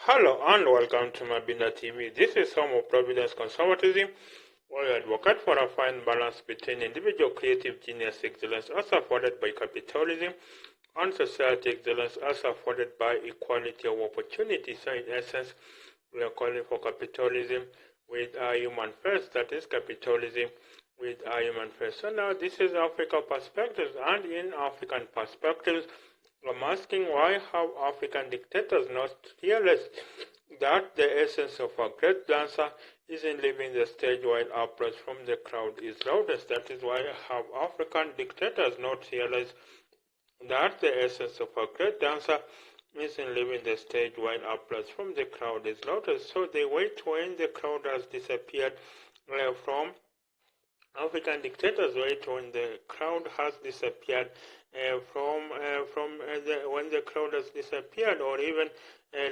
Hello and welcome to Mabinda TV. This is home of Providence Conservatism, where we advocate for a fine balance between individual creative genius excellence as afforded by capitalism and society excellence as afforded by equality of opportunity. So in essence, we are calling for capitalism with a human first, that is capitalism with a human first. So now this is Africa perspectives, and in African perspectives, I'm asking why have African dictators not realized that the essence of a great dancer is in leaving the stage while applause from the crowd is loudest. That is why have African dictators not realized that the essence of a great dancer is in leaving the stage while applause from the crowd is loudest. So they wait when the crowd has disappeared from African dictators wait when the crowd has disappeared when the crowd has disappeared or even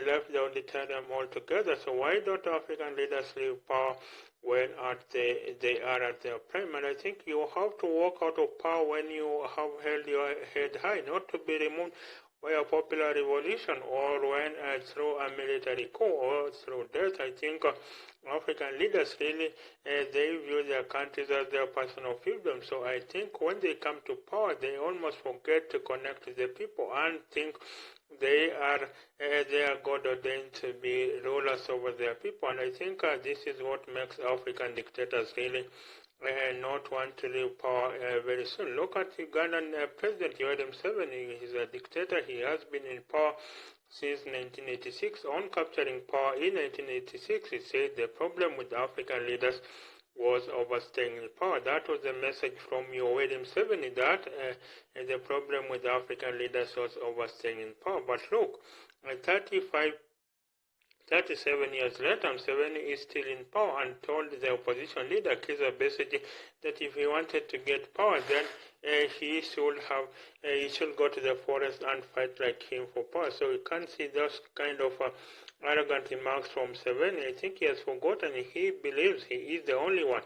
left the auditorium altogether. So why don't African leaders leave power when they are at their prime? And I think you have to walk out of power when you have held your head high, not to be removed by a popular revolution or when through a military coup or through death. I think African leaders really they view their countries as their personal fiefdom. So I think when they come to power, they almost forget to connect with the people and think they are God ordained to be rulers over their people. And I think this is what makes African dictators really not want to leave power very soon. Look at Ugandan President Yoweri Museveni. He's a dictator. He has been in power since 1986. On capturing power in 1986, he said the problem with African leaders was overstaying in power. That was the message from Yoweri Museveni, that the problem with African leaders was overstaying in power. But look, 37 years later, Museveni is still in power and told the opposition leader, Kizza Besigye, that if he wanted to get power, then he should go to the forest and fight like him for power. So you can't see those kind of arrogant remarks from Museveni. I think he has forgotten. He believes he is the only one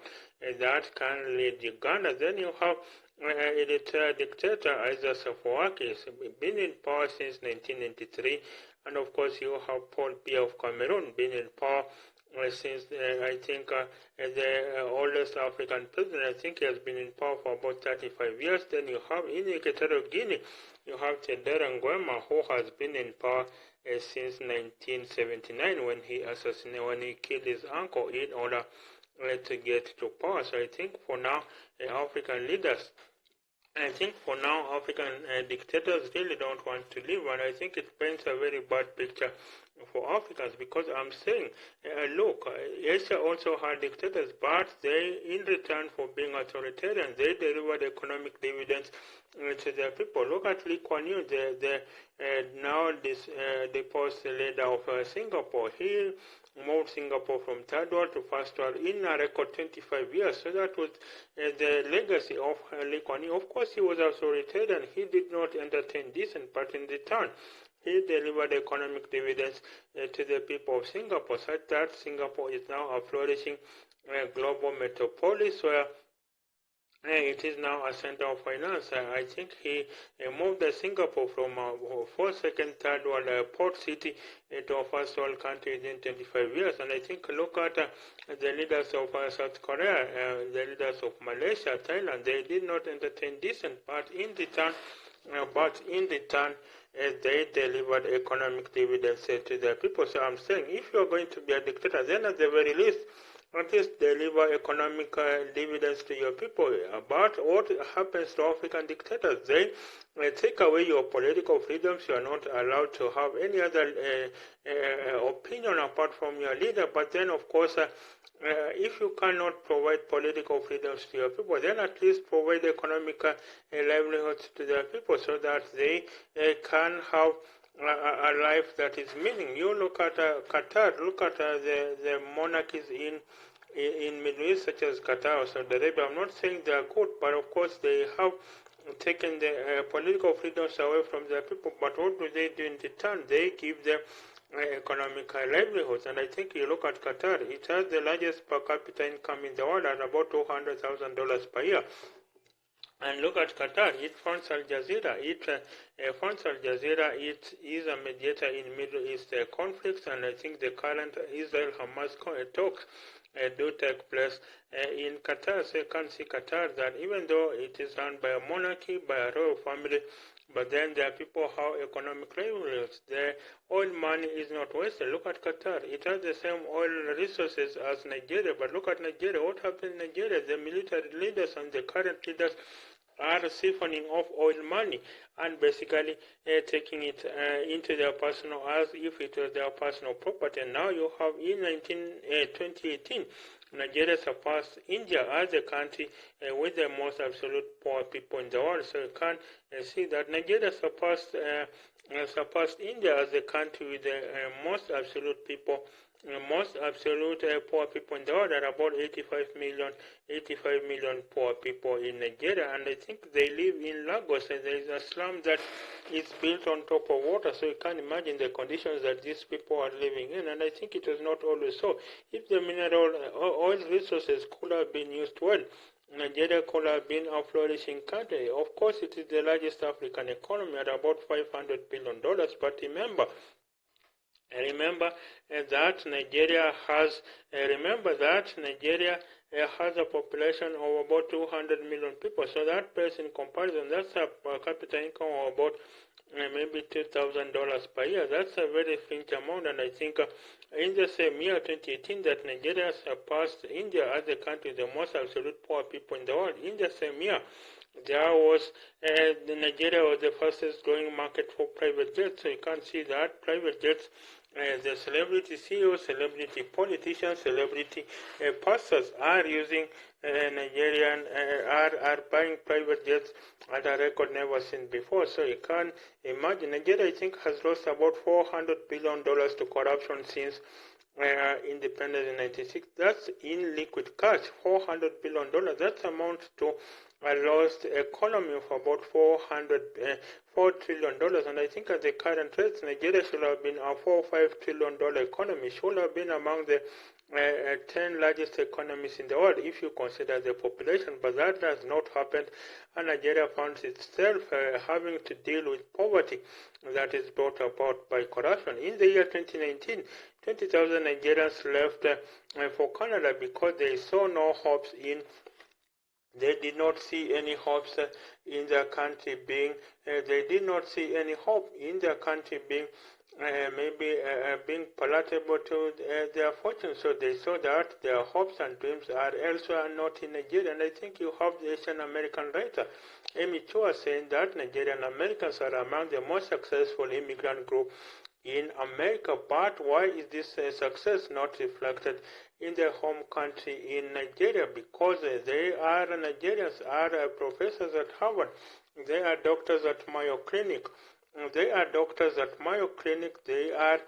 that can lead Uganda. Then you have Eritrea dictator Isaias Afwerki. He's been in power since 1993. And of course, you have Paul Biya of Cameroon been in power since I think the oldest African president. I think he has been in power for about 35 years. Then you have in Equatorial Guinea, you have Tedera Nguema, who has been in power since 1979 when he killed his uncle in order to get to power. So I think for now, African dictators really don't want to leave, and I think it paints a very bad picture for Africans, because I'm saying, look, Asia also had dictators, but they, in return for being authoritarian, they delivered economic dividends to their people. Look at Lee Kuan Yew, the now deposed leader of Singapore. He moved Singapore from third world to first world in a record 25 years. So that was the legacy of Lee Kuan Yew. Of course, he was authoritarian. He did not entertain decent, but in return, he delivered economic dividends to the people of Singapore, such that Singapore is now a flourishing global metropolis where it is now a center of finance. I think he moved Singapore from a second, third world port city to a first world country within 25 years. And I think look at the leaders of South Korea, the leaders of Malaysia, Thailand. They did not entertain decent, but in return, they delivered economic dividends to their people. So I'm saying, if you're going to be a dictator, then at the very least, at least deliver economic dividends to your people. But what happens to African dictators? They take away your political freedoms. You are not allowed to have any other opinion apart from your leader. But then, of course, if you cannot provide political freedoms to your people, then at least provide economic livelihoods to their people so that they can have a life that is meaning. You look at Qatar, look at the monarchies in Middle East, such as Qatar or Saudi Arabia. I'm not saying they are good, but of course they have taken the political freedoms away from their people. But what do they do in return? They give them economic livelihoods. And I think you look at Qatar, it has the largest per capita income in the world at about $200,000 per year. And look at Qatar. It funds Al Jazeera. It funds Al Jazeera. It is a mediator in Middle East conflicts, and I think the current Israel-Hamas talks do take place in Qatar. So you can see Qatar that even though it is run by a monarchy, by a royal family, but then there are people how economic livelihoods. The oil money is not wasted. Look at Qatar. It has the same oil resources as Nigeria, but look at Nigeria. What happened in Nigeria? The military leaders and the current leaders are siphoning off oil money and basically taking it into their personal as if it was their personal property. And now you have in 2018, Nigeria surpassed India as a country with the most absolute poor people in the world. So you can see that Nigeria surpassed India as a country with the most absolute people. Most absolute poor people in the world. There are about 85 million poor people in Nigeria, and I think they live in Lagos, and there is a slum that is built on top of water, so you can imagine the conditions that these people are living in, and I think it was not always so. If the mineral oil resources could have been used well, Nigeria could have been a flourishing country. Of course, it is the largest African economy at about $500 billion, but remember that Nigeria has has a population of about 200 million people. So that place in comparison, that's a per capita income of about maybe $2,000 per year. That's a very faint amount, and I think in the same year, 2018, that Nigeria surpassed India as the country with the most absolute poor people in the world. In the same year, there was Nigeria was the fastest growing market for private jets. So you can see that private jets, the celebrity CEOs, celebrity politicians, celebrity pastors are using Nigerian are buying private jets at a record never seen before. So you can imagine Nigeria, I think, has lost about $400 billion to corruption since independence in '96. That's in liquid cash, $400 billion. That amounts to a lost economy of about $4 trillion. And I think at the current rates, Nigeria should have been a $4 or $5 trillion economy, should have been among the 10 largest economies in the world if you consider the population, but that has not happened, and Nigeria finds itself having to deal with poverty that is brought about by corruption. In the year 2019, 20,000 Nigerians left for Canada because they saw no hopes in they did not see any hopes in their country being they did not see any hope in their country being being palatable to their fortune. So they saw that their hopes and dreams are elsewhere, not in Nigeria. And I think you have the Asian American writer Amy Chua saying that Nigerian Americans are among the most successful immigrant group in America. But why is this success not reflected in their home country in Nigeria? Because they are Nigerians, are professors at Harvard, they are doctors at Mayo Clinic. They are doctors at Mayo Clinic. They are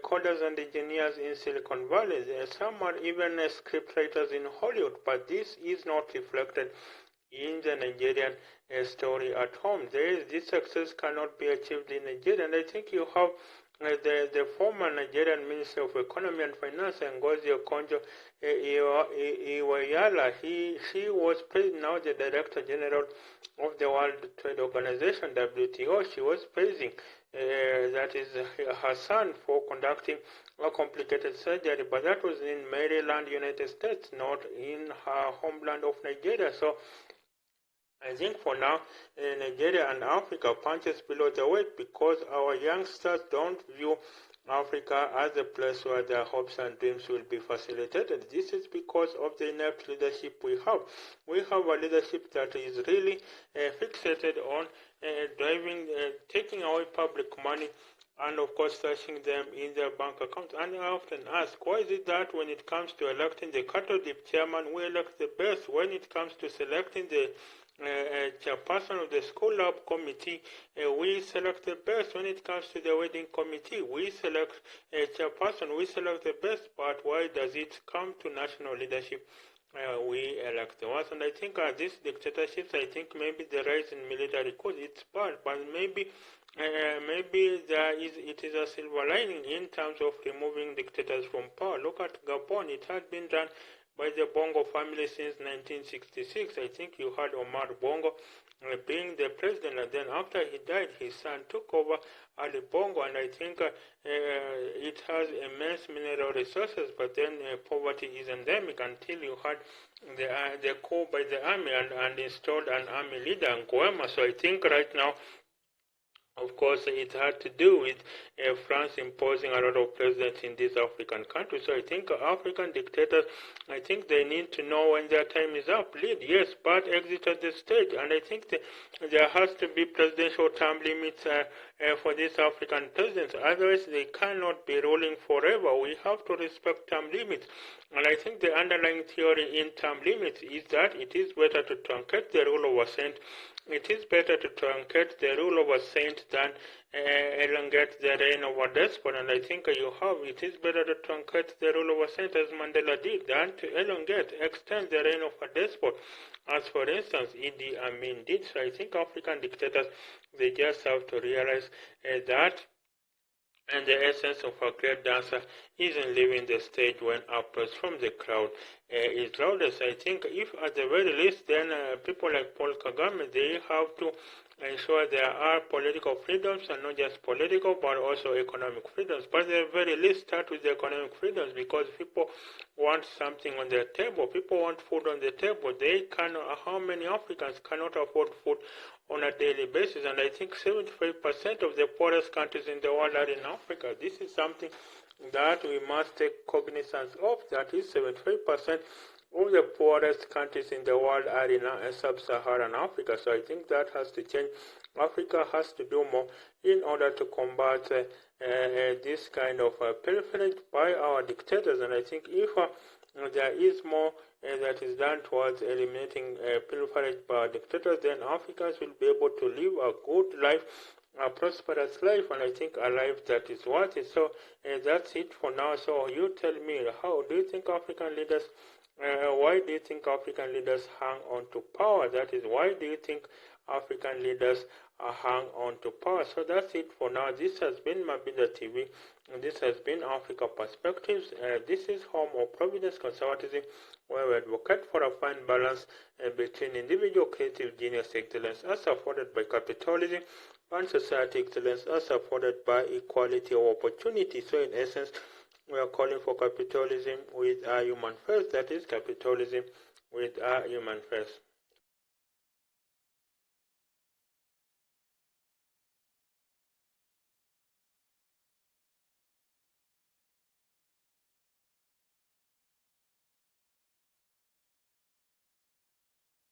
coders and engineers in Silicon Valley. Some are even script writers in Hollywood. But this is not reflected in the Nigerian story at home. This success cannot be achieved in Nigeria. And I think you have the former Nigerian Minister of Economy and Finance, Ngozi Okonjo-Iweala. She was now the Director General of the World Trade Organization, WTO. She was praising that is her son for conducting a complicated surgery, but that was in Maryland, United States, not in her homeland of Nigeria. So I think for now, Nigeria and Africa punches below the weight because our youngsters don't view Africa as a place where their hopes and dreams will be facilitated. This is because of the inept leadership we have. We have a leadership that is really fixated on taking away public money and of course stashing them in their bank accounts. And I often ask, why is it that when it comes to electing the cattle dip chairman, we elect the best? When it comes to selecting the chairperson of the school lab committee, we select the best. When it comes to the wedding committee, we select a chairperson, we select the best. But why does it come to national leadership? We elect the ones. And I think these dictatorships, I think maybe the rise in military coup, it's bad, but maybe it is a silver lining in terms of removing dictators from power. Look at Gabon. It had been done by the Bongo family since 1966. I think you had Omar Bongo being the president, and then after he died, his son took over Ali Bongo, and I think it has immense mineral resources, but then poverty is endemic until you had the coup by the army and installed an army leader in Guema. So I think right now, of course, it had to do with France imposing a lot of presidents in these African countries. So I think African dictators, I think they need to know when their time is up. Lead, yes, but exit at the stage. And I think there has to be presidential term limits for these African presidents. Otherwise, they cannot be ruling forever. We have to respect term limits. And I think the underlying theory in term limits is that it is better to truncate the rule of a saint. It is better to truncate the rule of a saint than elongate the reign of a despot. And I think it is better to truncate the rule of a saint, as Mandela did, than to elongate, extend the reign of a despot, as for instance Idi Amin did. So I think African dictators, they just have to realize that. And the essence of a great dancer isn't leaving the stage when applause from the crowd is loudest. I think if at the very least, then people like Paul Kagame, they have to ensure there are political freedoms, and not just political, but also economic freedoms. But at the very least, start with the economic freedoms, because people want something on their table. People want food on the table. How many Africans cannot afford food on a daily basis? And I think 75% of the poorest countries in the world are in Africa. This is something that we must take cognizance of. That is 75% of the poorest countries in the world are in sub-Saharan Africa. So I think that has to change. Africa has to do more in order to combat this kind of pilferage by our dictators. And I think if there is more that is done towards eliminating pilferage by our dictators, then Africans will be able to live a good life, a prosperous life, and I think a life that is worth it. So that's it for now. So you tell me, how do you think African leaders, why do you think African leaders hang on to power? That is, why do you think African leaders hang on to power? So that's it for now. This has been Mabinda TV. This has been Africa Perspectives. This is home of Providence Conservatism, where we advocate for a fine balance between individual creative genius excellence as afforded by capitalism and society excellence as afforded by equality of opportunity. So in essence, we are calling for capitalism with a human first. That is capitalism with a human first.